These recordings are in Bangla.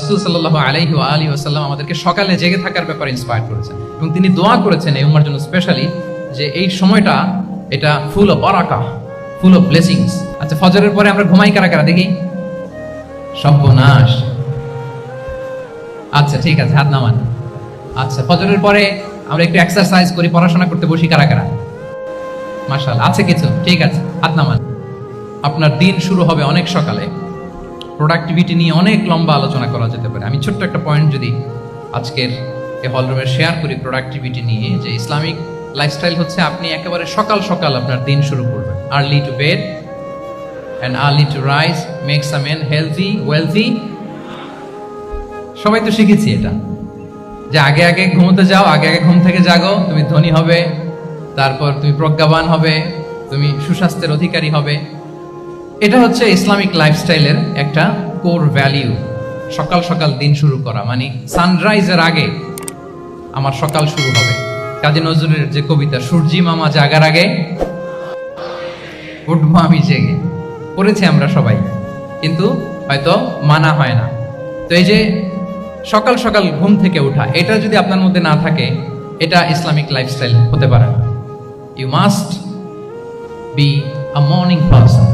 রাসূল সাল্লাল্লাহু আলাইহি ওয়া আলিহি ওয়াসাল্লাম আমাদেরকে সকালে জেগে থাকার ব্যাপারে ইন্সপায়ার করেছেন এবং তিনি দোয়া করেছেন এই উম্মার জন্য স্পেশালি যে এই সময়টা এটা ফুল অফ বারাকা, ফুল অফ ব্লেসিংস। আচ্ছা, ফজরের পরে আমরা ঘুমাই কারা কারা দেখি? সর্বনাশ। আচ্ছা ঠিক আছে, হাত নামান। আচ্ছা, ফজরের পরে আমরা একটু এক্সারসাইজ করি, পড়াশোনা করতে বসি কারা কারা? মাশাআল্লাহ, আছে কিছু? ঠিক আছে, হাত নামান। আপনার দিন শুরু হবে অনেক সকালে, প্রোডাক্টিভিটি নিয়ে অনেক লম্বা আলোচনা করা যেতে পারে। আমি ছোট্ট একটা পয়েন্ট যদি আজকের এই হলরুমে শেয়ার করি প্রোডাক্টিভিটি নিয়ে, যে ইসলামিক লাইফস্টাইল হচ্ছে আপনি একেবারে সকাল সকাল আপনার দিন শুরু করবেন। Early to bed and early to rise makes a man healthy wealthy. সবাই তো শিখেছি এটা, যে আগে আগে ঘুমোতে যাও, আগে আগে ঘুম থেকে জাগো, তুমি ধনী হবে, তারপর তুমি প্রজ্ঞাবান হবে, তুমি সুস্বাস্থ্যের অধিকারী হবে। এটা হচ্ছে ইসলামিক লাইফস্টাইলের একটা কোর ভ্যালিউ। সকাল সকাল দিন শুরু করা মানে সানরাইজের আগে আমার সকাল শুরু হবে। কাজী নজরুলের যে কবিতা, সূর্যি মামা জাগার আগে উঠবো আমি জেগে, পড়েছি আমরা সবাই, কিন্তু হয়তো মানা হয় না। তো এই যে সকাল সকাল ঘুম থেকে ওঠা, এটা যদি আপনার মধ্যে না থাকে, এটা ইসলামিক লাইফস্টাইল হতে পারে না। You must be a morning person.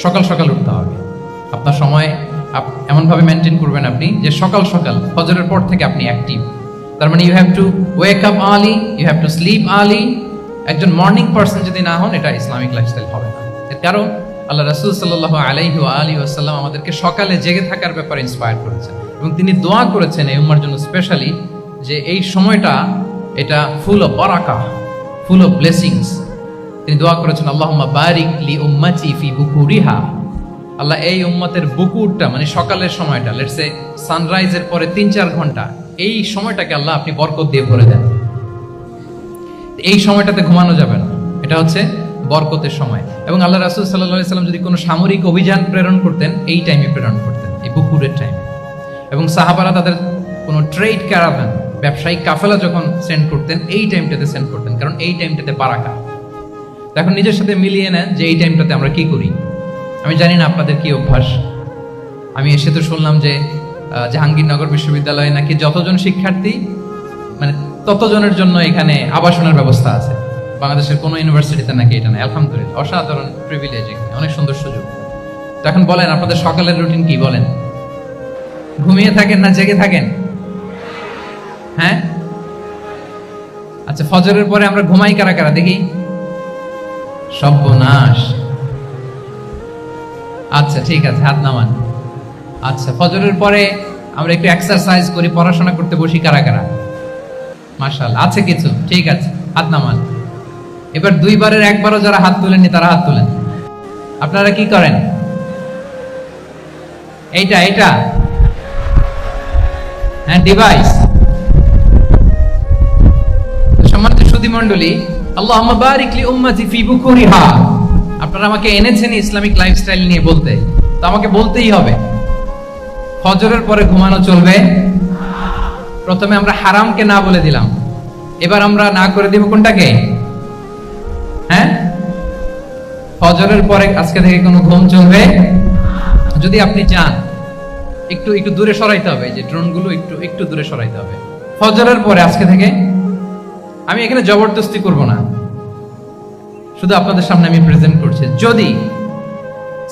সকাল সকাল উঠতে হবে। আপনার সময় এমনভাবে মেনটেন করবেন আপনি যে সকাল সকাল ফজরের পর থেকে আপনি অ্যাক্টিভ। তার মানে you have to wake up early, you have to sleep early. একজন মর্নিং পারসন যদি না হন, এটা ইসলামিক লাইফস্টাইল হবে না। এর কারণ আল্লাহ রাসূল সাল্লাল্লাহু আলাইহি ওয়া আলিহি ওয়াসাল্লাম আমাদেরকে সকালে জেগে থাকার ব্যাপারে ইন্সপায়ার করেছেন এবং তিনি দোয়া করেছেন এই উম্মার জন্য স্পেশালি যে এই সময়টা এটা ফুল অফ বারাকা, ফুল অফ ব্লেসিংস। তিনি দোয়া করেছেন, আল্লাহুম্মা বারিক লি উম্মতি ফি বুকুরিহা। আল্লাহ এই উম্মতের বুকুরটা মানে সকালের সময়টা, লেটস সে সানরাইজের পরে 3-4 ঘন্টা, এই সময়টাকে আল্লাহ আপনি বরকত দিয়ে ভরে দেন। এই সময়টাতে ঘুমানো যাবে না, এটা হচ্ছে বরকতের সময়। এবং আল্লাহ রাসূল সাল্লাল্লাহু আলাইহি ওয়াসাল্লাম যদি কোনো সামরিক অভিযান প্রেরণ করতেন, এই টাইমে প্রেরণ করতেন, এই বুকুরের টাইমে। এবং সাহাবারা তাদের কোনো ট্রেড ক্যারাভান, ব্যবসায়িক কাফেলা যখন সেন্ড করতেন, এই টাইমটাতে সেন্ড করতেন, কারণ এই টাইমটাতে বারাকা। এখন নিজের সাথে মিলিয়ে নেন যে এই টাইমটাতে আমরা কি করি। আমি জানি না আপনাদের কি অভ্যাস। আমি এসে তো শুনলাম যে জাহাঙ্গীরনগর বিশ্ববিদ্যালয়ে নাকি যতজন শিক্ষার্থী মানে ততজনের জন্য এখানে আবাসনের ব্যবস্থা আছে। বাংলাদেশের কোনো ইউনিভার্সিটিতে নাকি এটা নাই। আলহামদুলিল্লাহ, অসাধারণ প্রিভিলেজ, এখানে অনেক সুন্দর সুযোগ। তো এখন বলেন, আপনাদের সকালের রুটিন কি? বলেন, ঘুমিয়ে থাকেন না জেগে থাকেন? হ্যাঁ, আচ্ছা, ফজরের পরে আমরা ঘুমাই কারা কারা দেখি? সর্বনাশ। আচ্ছা ঠিক আছে, হাত নামান। আচ্ছা, ফজরের পরে আমরা একটু এক্সারসাইজ করি, পড়াশোনা করতে বসি কারা কারা? মাশাআল্লাহ, আছে কিছু? ঠিক আছে, হাত নামান। এবার 2 বারের 1 বারও যারা হাত তুলেননি তারা হাত তুলেন। আপনারা কি করেন? এইটা হ্যাঁ, ডিভাইস। সম্মানিত সুধী মণ্ডলী, আল্লাহুম্মা বারিক লি উম্মতি ফি বুকুরিহা। আপনারা আমাকে এনেছেন ইসলামিক লাইফস্টাইল নিয়ে বলতে, তো আমাকে বলতেই হবে ফজরের পরে ঘুমানো চলবে। প্রথমে আমরা হারামকে না বলে দিলাম, এবার আমরা না করে দিব কোনটাকে? হ্যাঁ, ফজরের পরে আজকে থেকে কোনো ঘুম চলবে। যদি আপনি চান একটু দূরে সরাইতে হবে, যে ড্রোনগুলো একটু দূরে সরাইতে হবে। ফজরের পরে আজকে থেকে আমি এখানে জবরদস্তি করব না, শুধু আপনাদের সামনে আমি প্রেজেন্ট করছি। যদি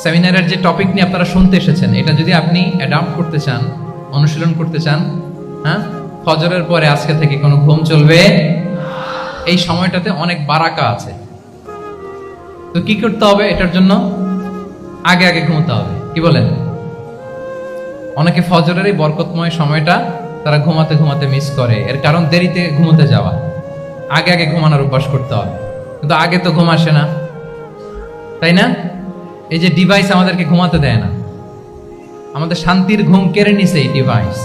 সেমিনারের যে টপিক নিয়ে আপনারা শুনতে এসেছেন, এটা যদি আপনি অ্যাডাপ্ট করতে চান, অনুশীলন করতে চান, হ্যাঁ, ফজরের পরে আজকে থেকে কোনো ঘুম চলবে। এই সময়টাতে অনেক বারাকা আছে। তো কি করতে হবে? এটার জন্য আগে আগে ঘুমোতে হবে। কি বলেন? অনেকে ফজরের এই বরকতময় সময়টা তারা ঘুমাতে ঘুমাতে মিস করে। এর কারণ দেরিতে ঘুমোতে যাওয়া। আগে আগে ঘুমানোর অভ্যাস করতে হবে, কিন্তু আগে তো ঘুম আসে না, তাই না? এই যে ডিভাইস আমাদেরকে ঘুমাতে দেয় না, আমাদের শান্তির ঘুম কেড়ে নিছে এই ডিভাইস।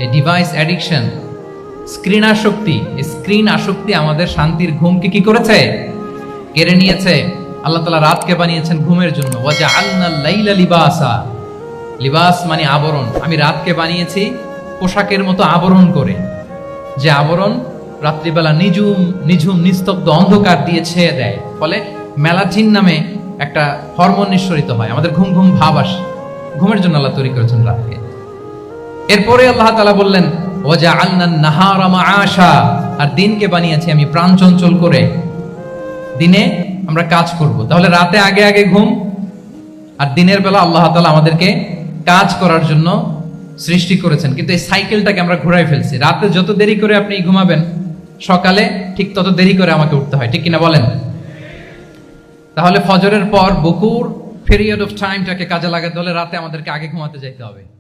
এই ডিভাইস অ্যাডিকশন, স্ক্রিন আসক্তি, এই স্ক্রিন আসক্তি আমাদের শান্তির ঘুমকে কি করেছে? কেড়ে নিয়েছে। আল্লাহ তাআলা রাতকে বানিয়েছেন ঘুমের জন্য। ওয়াজআলনাল লাইলা লিবাসা। লিবাস মানে আবরণ। আমি রাতকে বানিয়েছি পোশাকের মতো আবরণ করে, যে আবরণ রাত্রিবেলা নিঝুম নিস্তব্ধ অন্ধকার দিয়ে ছেয়ে দেয়। ফলে মেলাটিন নামে একটা হরমোন নিঃসরিত হয়, আমাদের ঘুম ঘুম ভাব আসে। ঘুমের জন্য আল্লাহ তৈরি করেছেন রাতকে। এরপরে আল্লাহ তাআলা বললেন ওয়াজআলনা আন-নাহারা মাআশা, আর দিনকে বানিয়েছি আমি প্রাণ চঞ্চল করে, দিনে আমরা কাজ করব। তাহলে রাতে আগে আগে ঘুম, আর দিনের বেলা আল্লাহ তাআলা আমাদেরকে কাজ করার জন্য সৃষ্টি করেছেন। কিন্তু এই সাইকেলটাকে আমরা ঘুরাই ফেলছি। রাতে যত দেরি করে আপনি ঘুমাবেন, সকালে ঠিক তত দেরি করে আমাকে উঠতে হয়, ঠিক কিনা বলেন? তাহলে ফজরের পর বকুর পিরিয়ড অফ টাইমটাকে কাজে লাগাতে হলে রাতে আমাদেরকে আগে ঘুমাতে যেতে হবে।